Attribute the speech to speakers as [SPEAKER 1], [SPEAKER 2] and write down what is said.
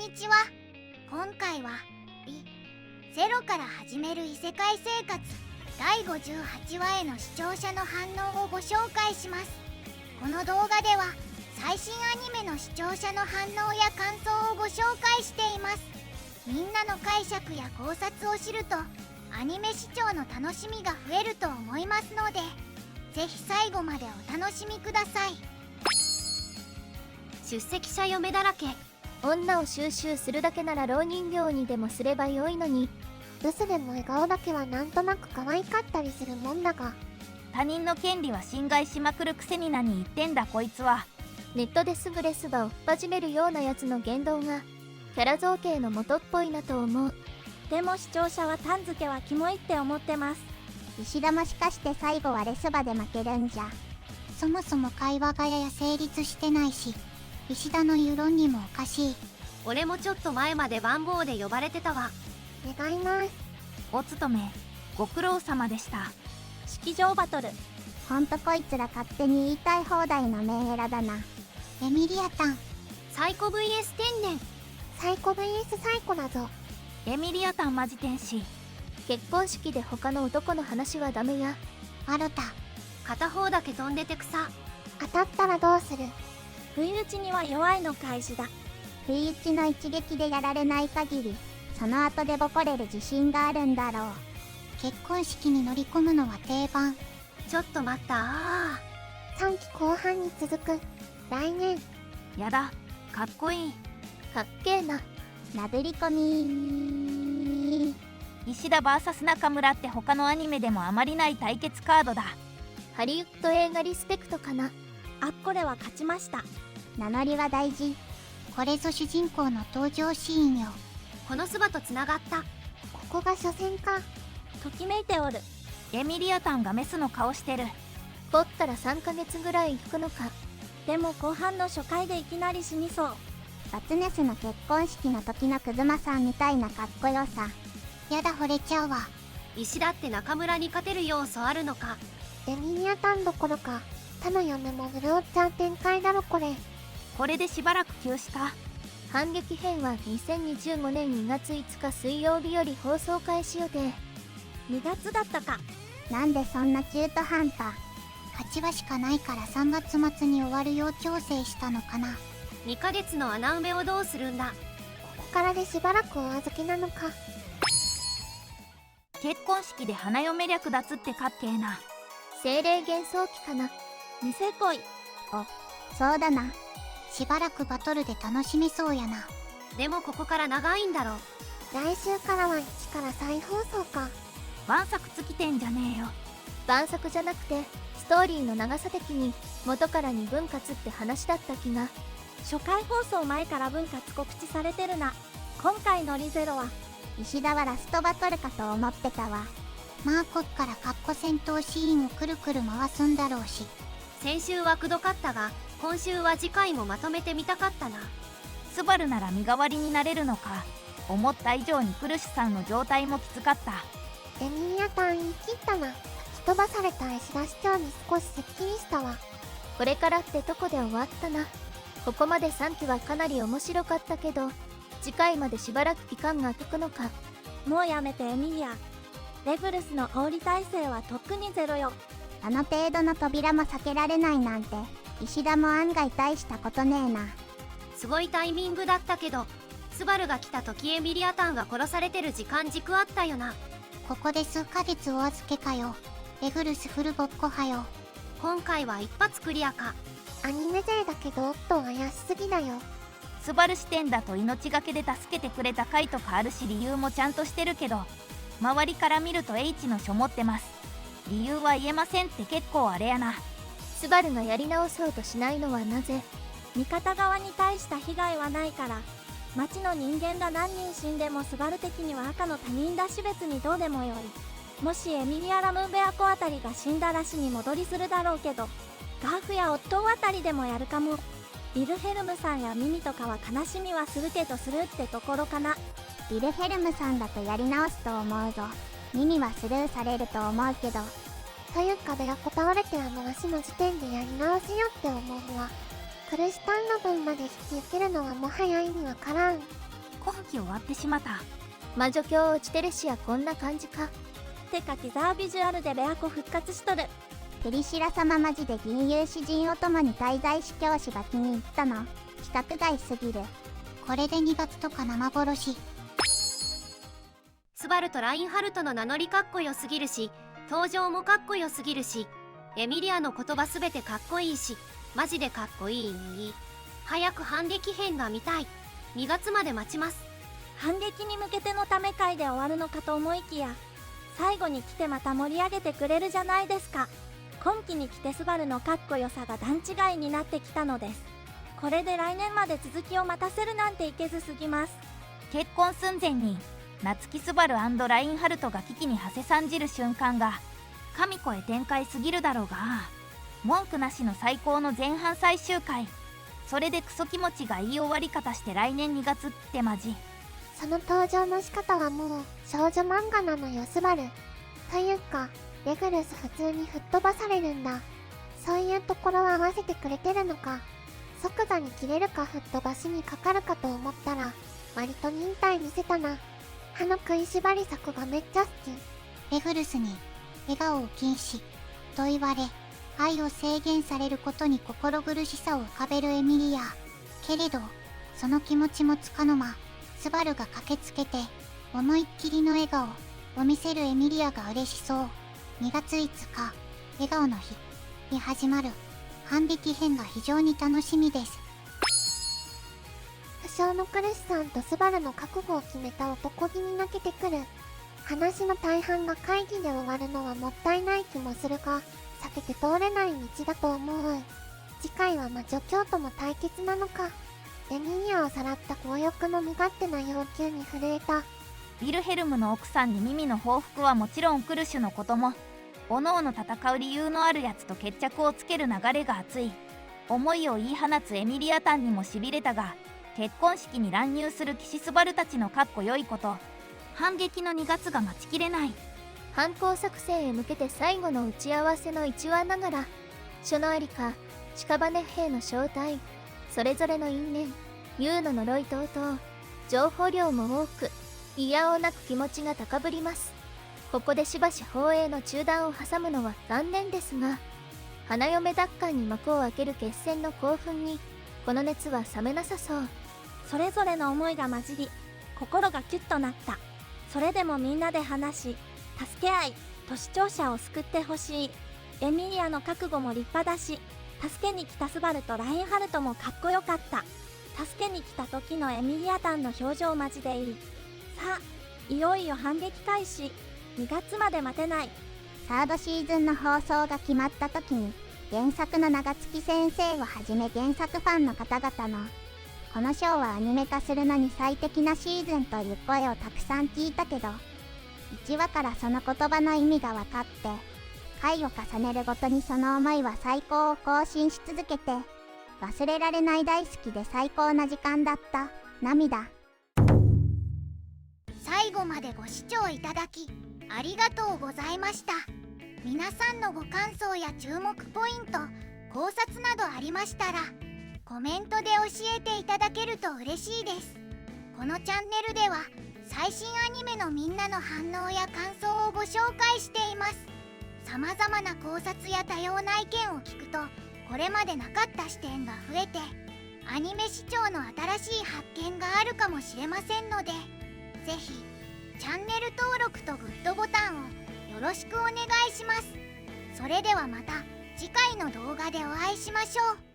[SPEAKER 1] にちは。今回はゼロから始める異世界生活第58話への視聴者の反応をご紹介します。この動画では最新アニメの視聴者の反応や感想をご紹介しています。みんなの解釈や考察を知るとアニメ視聴の楽しみが増えると思いますので、ぜひ最後までお楽しみください。
[SPEAKER 2] 出席者嫁だらけ。
[SPEAKER 3] 女を収集するだけなら蝋人形にでもすればよいのに。
[SPEAKER 4] ブスでも笑顔だけはなんとなく可愛かったりするもんだが、
[SPEAKER 2] 他人の権利は侵害しまくるくせに何言ってんだこいつは。
[SPEAKER 3] ネットですぐレスバを始めるようなやつの言動がキャラ造形の元っぽいなと思う。
[SPEAKER 5] でも視聴者はタン付けはキモいって思ってます。
[SPEAKER 4] 石田もしかして最後はレスバで負けるんじゃ。
[SPEAKER 1] そもそも会話がや成立してないし、石田の言論にもおかしい。
[SPEAKER 2] 俺もちょっと前まで番号で呼ばれてたわ。
[SPEAKER 4] 願います。
[SPEAKER 2] お勤めご苦労様でした。
[SPEAKER 5] 式場バトル。
[SPEAKER 4] ほんとこいつら勝手に言いたい放題のメンヘラだな。
[SPEAKER 1] エミリアタン、
[SPEAKER 2] サイコ VS 天然。
[SPEAKER 4] サイコ VS サイコだぞ。
[SPEAKER 2] エミリアタンマジ天使。
[SPEAKER 3] 結婚式で他の男の話はダメや。
[SPEAKER 1] ワルタ、
[SPEAKER 2] 片方だけ飛んでて草。
[SPEAKER 4] 当たったらどうする。
[SPEAKER 5] 不意打ちには弱いの開示だ。
[SPEAKER 4] 不意打ちの一撃でやられない限り、その後でボコれる自信があるんだろう。
[SPEAKER 1] 結婚式に乗り込むのは定番。
[SPEAKER 2] ちょっと待った
[SPEAKER 4] 3期後半に続く。来年。
[SPEAKER 2] やだ、かっこいい。
[SPEAKER 3] かっけーな。
[SPEAKER 4] 殴り込み。
[SPEAKER 2] 石田 VS 中村って他のアニメでもあまりない対決カードだ。
[SPEAKER 3] ハリウッド映画リスペクトかな。
[SPEAKER 5] あっこれは勝ちました。
[SPEAKER 4] 名乗りは大事。
[SPEAKER 1] これぞ主人公の登場シーンよ。
[SPEAKER 2] このスバとつながった。
[SPEAKER 4] ここが初戦か。
[SPEAKER 5] ときめいておる。
[SPEAKER 2] エミリアタンがメスの顔してる。
[SPEAKER 3] 凝ったら3ヶ月ぐらい行くのか。
[SPEAKER 5] でも後半の初回でいきなり死にそう。
[SPEAKER 4] バツネスの結婚式の時のクズマさんみたいなかっこよさ。
[SPEAKER 1] やだ、惚れちゃうわ。
[SPEAKER 2] 石田って中村に勝てる要素あるのか。
[SPEAKER 4] エミリアタンどころか他の嫁もブルオちゃん展開だろこれ。
[SPEAKER 2] これでしばらく休止か。
[SPEAKER 3] 反撃編は2025年2月5日水曜日より放送開始予定。
[SPEAKER 5] 2月だったか。
[SPEAKER 4] なんでそんな中途半端。
[SPEAKER 1] 8話しかないから3月末に終わるよう調整したのかな。
[SPEAKER 2] 2ヶ月の穴埋めをどうするんだ。
[SPEAKER 4] ここからでしばらくお預けなのか。
[SPEAKER 2] 結婚式で花嫁略奪ってかっけーな。
[SPEAKER 3] 精霊幻想期かな。
[SPEAKER 5] ニセ恋。
[SPEAKER 4] そうだな。
[SPEAKER 1] しばらくバトルで楽しめそうやな。
[SPEAKER 2] でもここから長いんだろ。
[SPEAKER 4] 来週からは1から再放送か。
[SPEAKER 2] ワンサク尽きてんじゃねえよ。
[SPEAKER 3] 晩作じゃなくてストーリーの長さ的に元から2分割って話だった気が。
[SPEAKER 5] 初回放送前から分割告知されてるな。今回のリゼロは
[SPEAKER 4] 石田はラストバトルかと思ってたわ。
[SPEAKER 1] まあこっからカッコ戦闘シーンをくるくる回すんだろうし。
[SPEAKER 2] 先週はくどかったが今週は次回もまとめてみたかったな。スバルなら身代わりになれるのか。思った以上にクルシさんの状態もきつかった。
[SPEAKER 4] エミリアタン言い切ったな。吹き飛ばされた石田市長に少しすっきりしたわ。
[SPEAKER 3] これからってとこで終わったな。ここまで3期はかなり面白かったけど、次回までしばらく期間が空くのか。
[SPEAKER 5] もうやめてエミリア。レグルスの煽り体制はとっくにゼロよ。
[SPEAKER 4] あの程度の扉も避けられないなんて石田も案外大したことねえな。
[SPEAKER 2] すごいタイミングだったけど、スバルが来た時エミリアタンが殺されてる時間軸あったよな。
[SPEAKER 1] ここで数ヶ月お預けかよ。レグルスフルボッコはよ。
[SPEAKER 2] 今回は一発クリアか。
[SPEAKER 4] アニメ勢だけどおっと怪しすぎだよ。
[SPEAKER 2] スバル視点だと命がけで助けてくれた回とかあるし理由もちゃんとしてるけど、周りから見ると H の書持ってます。理由は言えませんって結構あれやな。
[SPEAKER 3] スバルがやり直そうとしないのはなぜ。
[SPEAKER 5] 味方側に対した被害はないから。町の人間が何人死んでもスバル的には赤の他人だし別にどうでもよい。もしエミリア・ラムーベアコあたりが死んだらしに戻りするだろうけど、ガーフやオットーあたりでもやるかも。ビルヘルムさんやミミとかは悲しみはするけどするってところかな。
[SPEAKER 4] ビルヘルムさんだとやり直すと思うぞ。ミミはスルーされると思うけど。というかベラコ倒れてあの足の時点でやり直しよって思うわ。クルシタンの分まで引き受けるのはもはや意味わからん。
[SPEAKER 2] 今期終わってしまった。
[SPEAKER 3] 魔女境落ちてるしやこんな感じか。
[SPEAKER 5] てかティザービジュアルでベアコ復活しとる。
[SPEAKER 4] ペリシラ様マジで銀融詩人お供に滞在司教師が気に入ったの。規格外すぎる。
[SPEAKER 1] これで2月とか生殺し。
[SPEAKER 6] スバルとラインハルトの名乗りかっこよすぎるし、登場もかっこよすぎるし、エミリアの言葉すべてかっこいいし、マジでかっこいい。早く反撃編が見たい。2月まで待ちます。
[SPEAKER 5] 反撃に向けてのため会で終わるのかと思いきや、最後に来てまた盛り上げてくれるじゃないですか。今期に来てスバルのかっこよさが段違いになってきたのです。これで来年まで続きを待たせるなんていけずすぎます。
[SPEAKER 2] 結婚寸前に夏木スバル&ラインハルトが危機に馳せ参じる瞬間が神声展開すぎるだろうが、文句なしの最高の前半最終回。それでクソ気持ちがいい終わり方して来年2月ってマジ。
[SPEAKER 4] その登場の仕方はもう少女漫画なのよスバル。というかレグルス普通に吹っ飛ばされるんだ。そういうところは合わせてくれてるのか。即座に切れるか吹っ飛ばしにかかるかと思ったら割と忍耐見せたな。歯の食いしばり作がめっちゃ好き。
[SPEAKER 1] レグルスに笑顔を禁止と言われ、愛を制限されることに心苦しさを浮かべるエミリア。けれどその気持ちもつかの間、スバルが駆けつけて思いっきりの笑顔を見せるエミリアが嬉しそう。2月5日笑顔の日に始まる反撃編が非常に楽しみです。
[SPEAKER 4] 不詳のクルシさんとスバルの覚悟を決めた男気に泣けてくる。話の大半が会議で終わるのはもったいない気もするが、避けて通れない道だと思う。次回は魔女教とも対決なのか。エミリアをさらった強欲の身勝手な要求に震えた。
[SPEAKER 2] ウィルヘルムの奥さんに耳の報復はもちろんクルシュのことも、おのおの戦う理由のあるやつと決着をつける流れが熱い。思いを言い放つエミリアタンにもしびれたが、結婚式に乱入する騎士スバルたちのかっこよいこと、反撃の2月が待ちきれない。
[SPEAKER 3] 反抗作戦へ向けて最後の打ち合わせの1話ながら、書のありか、屍兵の正体、それぞれの因縁、竜の呪い等々、情報量も多く、いやおうなく気持ちが高ぶります。ここでしばし放映の中断を挟むのは残念ですが、花嫁奪還に幕を開ける決戦の興奮に、この熱は冷めなさそう。
[SPEAKER 5] それぞれの思いが混じり、心がキュッとなった。それでもみんなで話し、助け合い、都市庁舎を救ってほしい。エミリアの覚悟も立派だし、助けに来たスバルとラインハルトもかっこよかった。助けに来た時のエミリアタンの表情マジでいい。さあ、いよいよ反撃開始。2月まで待てない。
[SPEAKER 4] サードシーズンの放送が決まった時に、原作の長月先生をはじめ原作ファンの方々のこのショーはアニメ化するのに最適なシーズンという声をたくさん聞いたけど、1話からその言葉の意味が分かって、回を重ねるごとにその思いは最高を更新し続けて、忘れられない大好きで最高な時間だった。涙。
[SPEAKER 1] 最後までご視聴いただきありがとうございました。皆さんのご感想や注目ポイント、考察などありましたらコメントで教えていただけると嬉しいです。このチャンネルでは最新アニメのみんなの反応や感想をご紹介しています。様々な考察や多様な意見を聞くとこれまでなかった視点が増えて、アニメ視聴の新しい発見があるかもしれませんので、ぜひチャンネル登録とグッドボタンをよろしくお願いします。それではまた次回の動画でお会いしましょう。